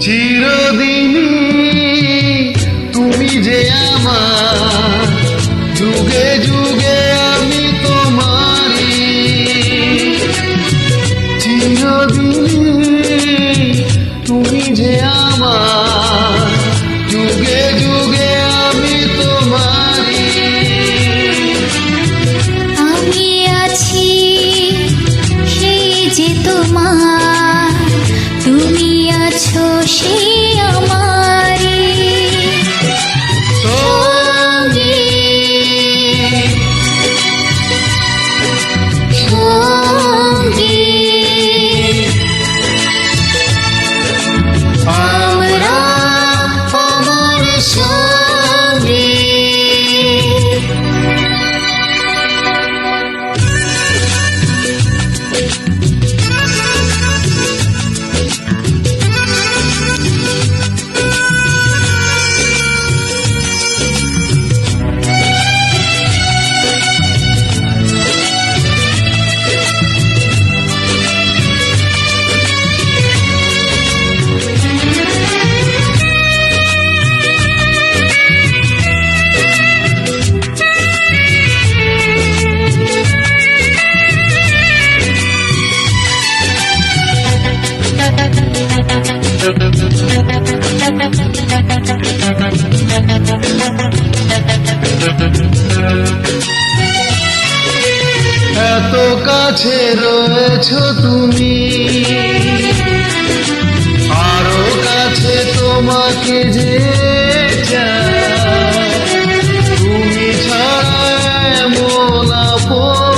চিরদিনই তুমি যে আমার, যুগে যুগে আমি তোমারই। চিরদিনই তুমি যে আমার, যুগে যুগে আমি তোমারই। আমি আছি সেই যে তোমার, তুমি আছো সেই আমারই সঙ্গী সঙ্গী। আমরা আমার সঙ্গী। এত কাছে রয়েছো তুমি, আরো কাছে তোমাকে যে চাই। তুমি ছাড়া এমন আপন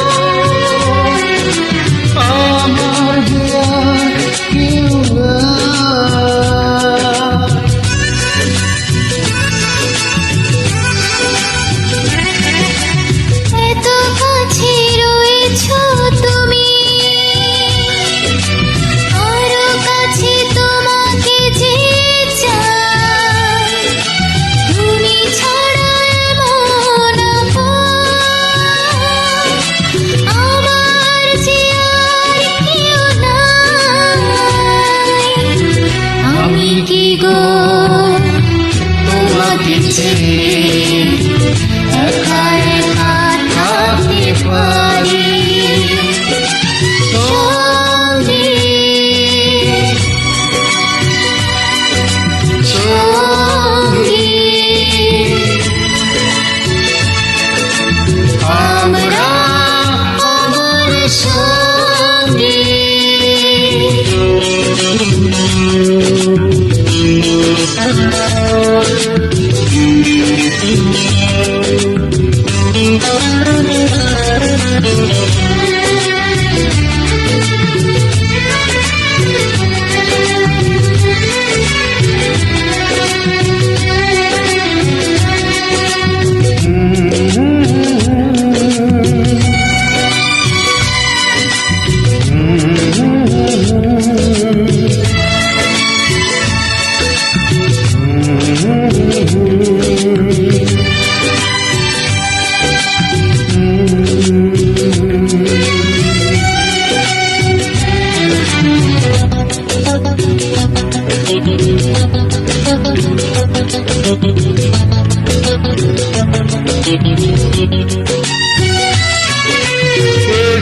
আমার যে আর কেউ নাই। এত কাছে রয়েছো তুমি, আরো কাছে তোমাকে যে চাই। তুমি ছাড়া এমন আপন আমার যে আর কেউ নাই। আমি কি গো তোমাকে ছেড়ে একা একা থাকতে পারি সঙ্গী সঙ্গী। আমরা আমার সঙ্গী।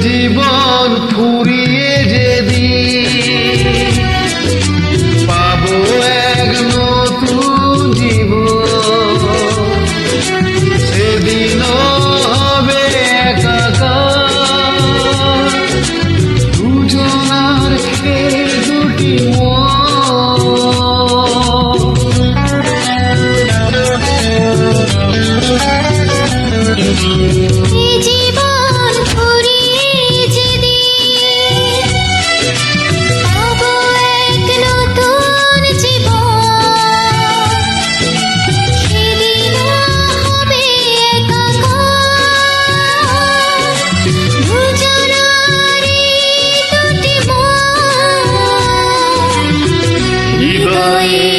জীবন ফুরিয়ে যেদিন পাবো এক নতুন জীবন, সেদিনও হবে একাকার দুজনার এই দুটি জীবন ফুরিয়ে যেদিন পাবো এক নতুন জীবন, সেদিন হবে একাকার দুজনারই দুটি মন। হৃদয়ে